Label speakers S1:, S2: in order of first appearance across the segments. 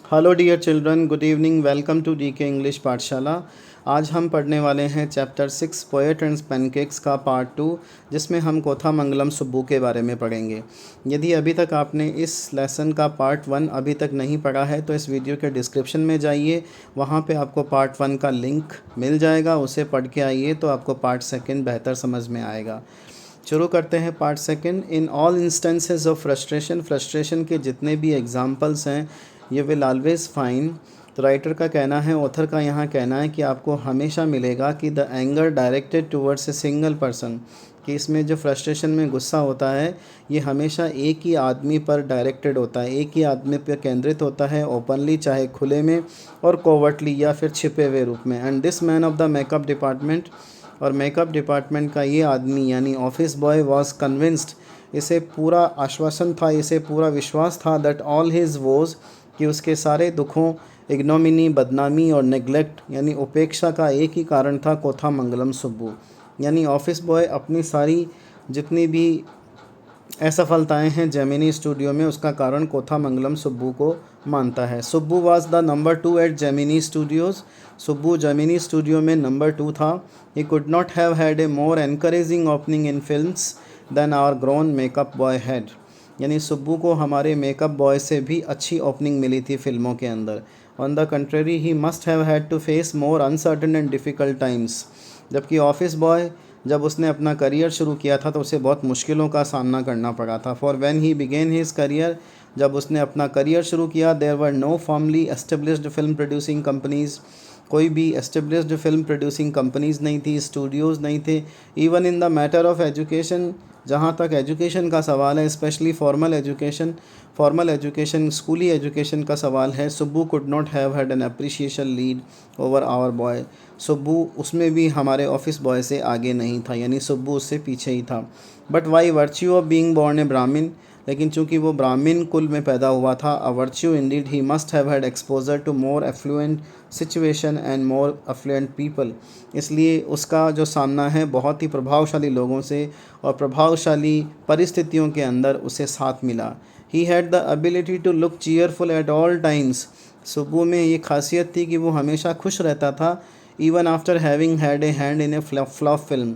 S1: Hello dear children, good evening. Welcome to DK English पाठशाला। आज हम पढ़ने वाले हैं चैप्टर 6 पोएट एंड पैनकेक्स का पार्ट 2, जिसमें हम कोथामंगलम सुब्बू के बारे में पढ़ेंगे। यदि अभी तक आपने इस लेसन का पार्ट 1 अभी तक नहीं पढ़ा है तो इस वीडियो के डिस्क्रिप्शन में जाइए, वहाँ पे आपको पार्ट 1 का लिंक मिल जाएगा, उसे पढ़ के आइए तो आपको पार्ट 2 बेहतर समझ में आएगा। शुरू करते हैं part 2। In all instances of frustration के जितने भी एग्जांपल्स हैं, ये विल ऑलवेज फाइंड, तो राइटर का कहना है, ऑथर का यहाँ कहना है कि आपको हमेशा मिलेगा कि the anger directed towards a single person, कि इसमें जो फ्रस्ट्रेशन में गुस्सा होता है ये हमेशा एक ही आदमी पर डायरेक्टेड होता है, एक ही आदमी पर केंद्रित होता है, ओपनली चाहे खुले में और कोवर्टली या फिर छिपे हुए रूप में। And this man of the makeup department, और मेकअप डिपार्टमेंट का ये आदमी यानी ऑफिस बॉय वॉज कन्विंस्ड, इसे पूरा आश्वासन था, इसे पूरा विश्वास था, दैट ऑल हिज वोज, कि उसके सारे दुखों, इग्नोमिनी बदनामी और नेग्लेक्ट यानी उपेक्षा का एक ही कारण था, कोथामंगलम सुब्बू। यानी ऑफिस बॉय अपनी सारी जितनी भी असफलताएं हैं जेमिनी स्टूडियो में, उसका कारण कोथामंगलम सुब्बू को मानता है। Subbu was the number 2 at Gemini Studios. Subbu Gemini studio में नंबर 2 था। He could not have had a more encouraging opening in films than our grown makeup boy had. यानी सुब्बू को हमारे मेकअप बॉय से भी अच्छी ओपनिंग मिली थी फिल्मों के अंदर। On the contrary he must have had to face more uncertain and difficult times. जबकि ऑफिस बॉय जब उसने अपना करियर शुरू किया था तो उसे बहुत मुश्किलों का सामना करना पड़ा था। For when he began his career, जब उसने अपना करियर शुरू किया, there were no formally established film producing companies, कोई भी एस्टेब्लिश्ड फिल्म प्रोड्यूसिंग कंपनीज़ नहीं थी, स्टूडियोज़ नहीं थे। Even in the matter of education, जहाँ तक एजुकेशन का सवाल है, स्पेशली फॉर्मल एजुकेशन स्कूली एजुकेशन का सवाल है, Subbu could not have had an appreciation lead over our boy. Subbu उसमें भी हमारे ऑफिस बॉय से आगे नहीं था, यानी सुब्बू उससे पीछे ही था। But why virtue of being born a ब्राह्मण, लेकिन चूंकि वो ब्राह्मण कुल में पैदा हुआ था, a virtue indeed, he must have had exposure to more affluent situation and more affluent people. इसलिए उसका जो सामना है बहुत ही प्रभावशाली लोगों से और प्रभावशाली परिस्थितियों के अंदर उसे साथ मिला। He had the ability to look cheerful at all times. Subbu में ये खासियत थी कि वो हमेशा खुश रहता था, even after having had a hand in A flop film.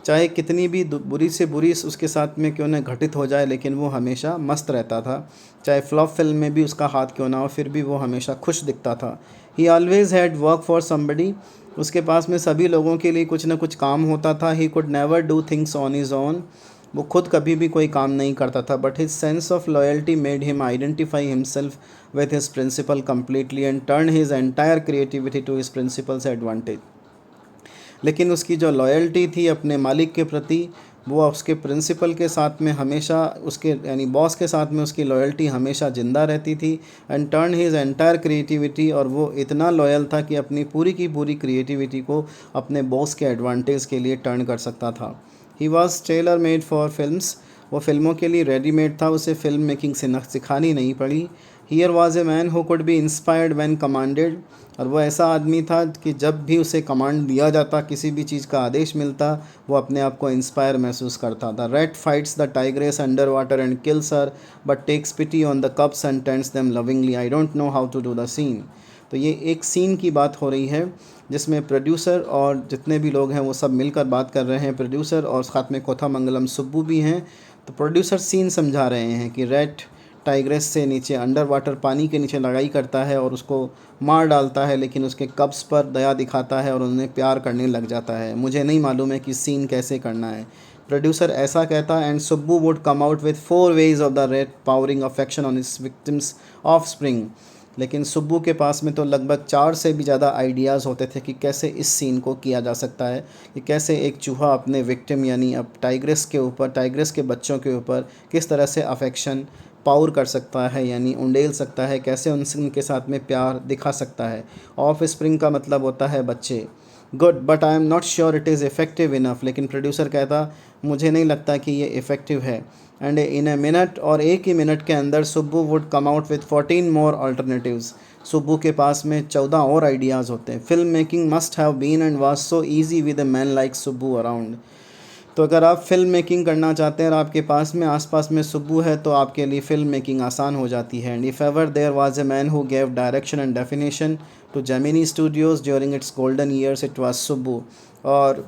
S1: चाहे कितनी भी बुरी से बुरी उसके साथ में क्यों न घटित हो जाए, लेकिन वो हमेशा मस्त रहता था। चाहे फ्लॉप फिल्म में भी उसका हाथ क्यों ना हो, फिर भी वो हमेशा खुश दिखता था। ही always had work for somebody, उसके पास में सभी लोगों के लिए कुछ ना कुछ काम होता था। He could never do things on his own, वो खुद कभी भी कोई काम नहीं करता था। But his sense of loyalty made him identify himself with his principal completely and turn his entire creativity to his principal's advantage. लेकिन उसकी जो लॉयल्टी थी अपने मालिक के प्रति, वो उसके प्रिंसिपल के साथ में हमेशा, उसके यानी बॉस के साथ में उसकी लॉयल्टी हमेशा ज़िंदा रहती थी। And turn his entire creativity, और वो इतना लॉयल था कि अपनी पूरी की पूरी क्रिएटिविटी को अपने बॉस के एडवांटेज के लिए टर्न कर सकता था। He was tailor made for films, वो फिल्मों के लिए रेडीमेड था, उसे फिल्म मेकिंग से सिखानी नहीं पड़ी। Here was a man who could be inspired when commanded, और वो ऐसा आदमी था कि जब भी उसे कमांड दिया जाता, किसी भी चीज़ का आदेश मिलता, वो अपने आप को इंस्पायर महसूस करता था। Red fights the tigress under water and kills her, but takes pity on the cubs and tends them lovingly, I don't know how to do the scene. तो ये एक सीन की बात हो रही है जिसमें प्रोड्यूसर और जितने भी लोग हैं वो सब मिलकर बात कर रहे हैं। प्रोड्यूसर और साथ में कोथामंगलम सुब्बू भी हैं। तो प्रोड्यूसर सीन समझा रहे हैं कि रेड टाइग्रेस से नीचे अंडर वाटर पानी के नीचे लड़ाई करता है और उसको मार डालता है, लेकिन उसके कब्ज़ पर दया दिखाता है और उन्हें प्यार करने लग जाता है। मुझे नहीं मालूम है कि सीन कैसे करना है। प्रोड्यूसर ऐसा कहता है, and Subbu would come out with 4 ways of the red powering affection on his victims of spring. लेकिन सुब्बू के पास में तो लगभग 4 से भी ज़्यादा आइडियाज़ होते थे कि कैसे इस सीन को किया जा सकता है, कि कैसे एक चूहा अपने विक्टिम यानी अब टाइग्रेस के ऊपर, टाइग्रेस के बच्चों के ऊपर किस तरह से अफेक्शन पावर कर सकता है, यानी उंडेल सकता है, कैसे उनके साथ में प्यार दिखा सकता है। ऑफ स्प्रिंग का मतलब होता है बच्चे। Good, but I am not sure it is effective enough, लेकिन प्रोड्यूसर कहता मुझे नहीं लगता कि ये इफ़ेक्टिव है। एंड इन ए मिनट, और एक ही मिनट के अंदर Subbu would come out with 14 more alternatives. Subbu के पास में 14 और आइडियाज़ होते हैं। Film making must have been and was so easy with a man like Subbu around. तो अगर आप फिल्म मेकिंग करना चाहते हैं और आपके पास में आसपास में सुब्बू है तो आपके लिए फ़िल्म मेकिंग आसान हो जाती है। And if ever there was a man who gave direction and definition to Gemini Studios during its golden years, it was Subbu. और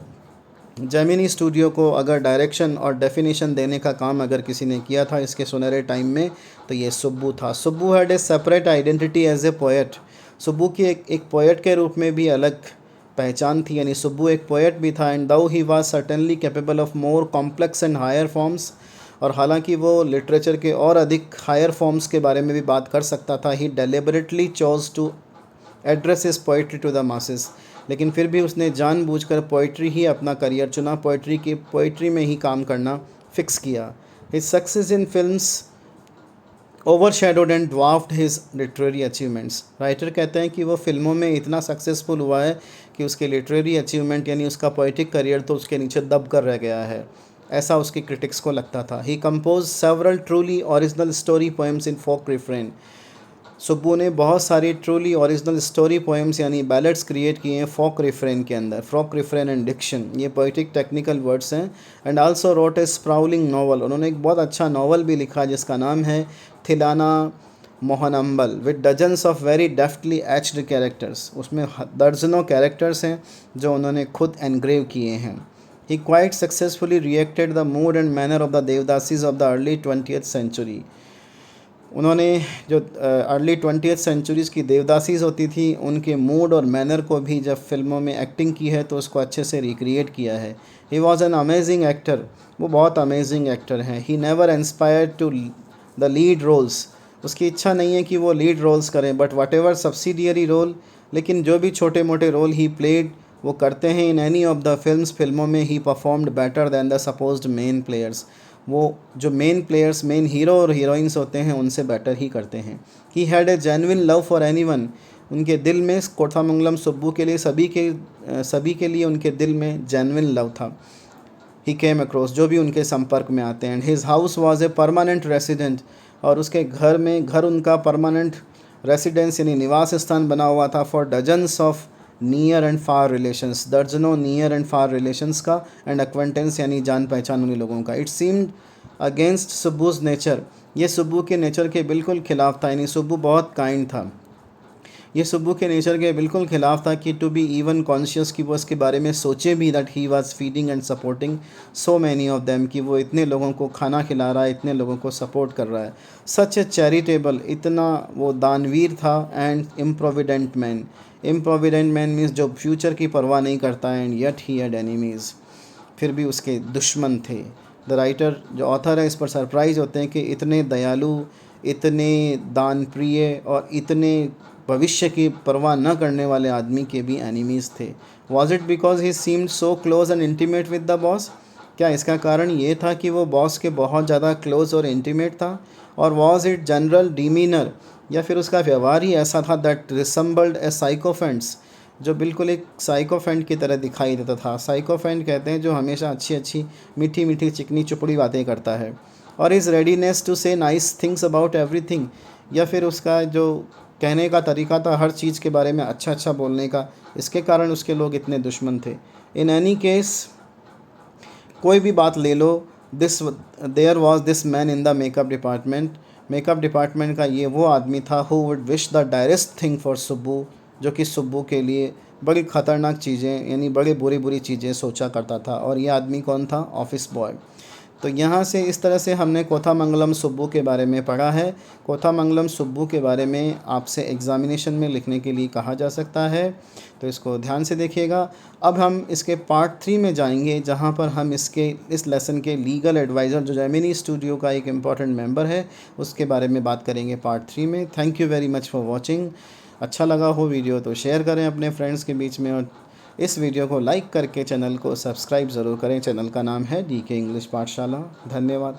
S1: जेमिनी स्टूडियो को अगर डायरेक्शन और डेफिनेशन देने का काम अगर किसी ने किया था इसके सुनहरे टाइम में, तो ये सुब्बू था। Subbu had a separate identity as a poet. Subbu की एक पोएट के रूप में भी अलग पहचान थी, यानी सुब्बू एक पोएट भी था। And though he was certainly capable of more complex and higher forms, और हालांकि वो लिटरेचर के और अधिक हायर फॉर्म्स के बारे में भी बात कर सकता था। He deliberately chose to address his poetry to the masses, लेकिन फिर भी उसने जानबूझकर पोइट्री ही अपना करियर चुना, पोइट्री में ही काम करना फिक्स किया। His success in films overshadowed and dwarfed his literary achievements. Writer कहते हैं कि वो फिल्मों में इतना सक्सेसफुल हुआ है कि उसके लिटरेरी अचीवमेंट यानी उसका पोइटिक करियर तो उसके नीचे दब कर रह गया है, ऐसा उसके क्रिटिक्स को लगता था। He compose several truly original story poems in folk refrain. Subbu ने बहुत सारी ट्रूली ओरिजिनल स्टोरी पोएम्स यानी बैलेट्स क्रिएट किए हैं फोक रिफ्रेन के अंदर। फोक रिफ्रेन एंड डिक्शन ये पोइटिक टेक्निकल वर्ड्स हैं। And also wrote a sprawling novel, उन्होंने एक बहुत अच्छा नॉवल भी लिखा जिसका नाम है Thillana Mohanambal, with dozens of very deftly etched characters. उसमें दर्जनों कैरेक्टर्स हैं जो उन्होंने खुद एनग्रेव किए हैं। He quite successfully reacted the mood and manner of the devadasis of the early 20th century. उन्होंने जो अर्ली 20th सेंचुरीज़ की देवदासीज होती थी उनके मूड और मैनर को भी जब फिल्मों में एक्टिंग की है तो उसको अच्छे से रिक्रिएट किया है। He was an amazing actor, वो बहुत अमेजिंग एक्टर हैं। He never inspired to the lead roles, उसकी इच्छा नहीं है कि वो लीड रोल्स करें, but whatever subsidiary role, लेकिन जो भी छोटे मोटे रोल ही प्लेड वो करते हैं इन एनी ऑफ द फिल्मों में ही performed better than the supposed main players. वो जो मेन प्लेयर्स, मेन हीरो और हीरोइंस होते हैं उनसे बेटर ही करते हैं। He had a genuine love for anyone, उनके दिल में कोथामंगलम सुब्बू के लिए सभी के लिए उनके दिल में जेन्युइन लव था। ही केम अक्रॉस, जो भी उनके संपर्क में आते हैं। His house was a permanent resident, और उसके घर उनका परमानेंट रेसिडेंस यानी निवास स्थान बना हुआ था for dozens of near and far relations, दर्जनों नियर एंड फार रिलेशंस का, एंड एक्वेंटेंस यानी जान पहचान वाले लोगों का। इट सीम्ड अगेंस्ट सुब्बूज नेचर, ये सुब्बू के नेचर के बिल्कुल खिलाफ था, यानी सुब्बू बहुत काइंड था। ये सुब्बू के नेचर के बिल्कुल ख़िलाफ़ था कि टू बी इवन कॉन्शियस कि वो इसके बारे में सोचे भी that he was feeding and supporting so many of them, कि वो इतने लोगों को खाना खिला रहा है, इतने लोगों को सपोर्ट कर रहा है। सच ए चैरिटेबल, इतना वो दानवीर था। एंड इम्प्रोविडेंट मैन मीन्स जो फ्यूचर की परवाह नहीं करता। And yet he had enemies, फिर भी उसके दुश्मन थे। द राइटर जो ऑथर है इस पर सरप्राइज होते हैं कि इतने दयालु, इतने दानप्रिय और इतने भविष्य की परवाह न करने वाले आदमी के भी एनिमीज़ थे। Was it because he seemed so close and intimate with the boss, क्या इसका कारण ये था कि वो बॉस के बहुत ज़्यादा क्लोज और इंटीमेट था? और वॉज इट जनरल डीमीनर, या फिर उसका व्यवहार ही ऐसा था दैट रिसम्बल्ड ए साइकोफेंट्स, जो बिल्कुल एक साइकोफेंट की तरह दिखाई देता था। साइकोफेंट कहते हैं जो हमेशा अच्छी अच्छी मीठी मीठी चिकनी चुपड़ी बातें करता है। और इज़ रेडीनेस टू से नाइस थिंग्स अबाउट एवरीथिंग, या फिर उसका जो कहने का तरीका था हर चीज़ के बारे में अच्छा अच्छा बोलने का, इसके कारण उसके लोग इतने दुश्मन थे। इन एनी केस, कोई भी बात ले लो, there was this man in the makeup department का ये वो आदमी था who would wish the direst thing for Subbu, जो कि सुब्बू के लिए बड़ी ख़तरनाक चीज़ें यानी बड़ी बुरी चीज़ें सोचा करता था। और ये आदमी कौन था? Office boy. तो यहाँ से इस तरह से हमने कोथामंगलम सुब्बू के बारे में पढ़ा है। कोथामंगलम सुब्बू के बारे में आपसे एग्ज़ामिनेशन में लिखने के लिए कहा जा सकता है, तो इसको ध्यान से देखिएगा। अब हम इसके पार्ट 3 में जाएंगे, जहाँ पर हम इस लेसन के लीगल एडवाइज़र जो जेमिनी स्टूडियो का एक इम्पॉर्टेंट मेंबर है उसके बारे में बात करेंगे पार्ट 3 में। Thank you very much for watching. अच्छा लगा हो वीडियो तो शेयर करें अपने फ्रेंड्स के बीच में, और इस वीडियो को लाइक करके चैनल को सब्सक्राइब ज़रूर करें। चैनल का नाम है DK इंग्लिश पाठशाला। धन्यवाद।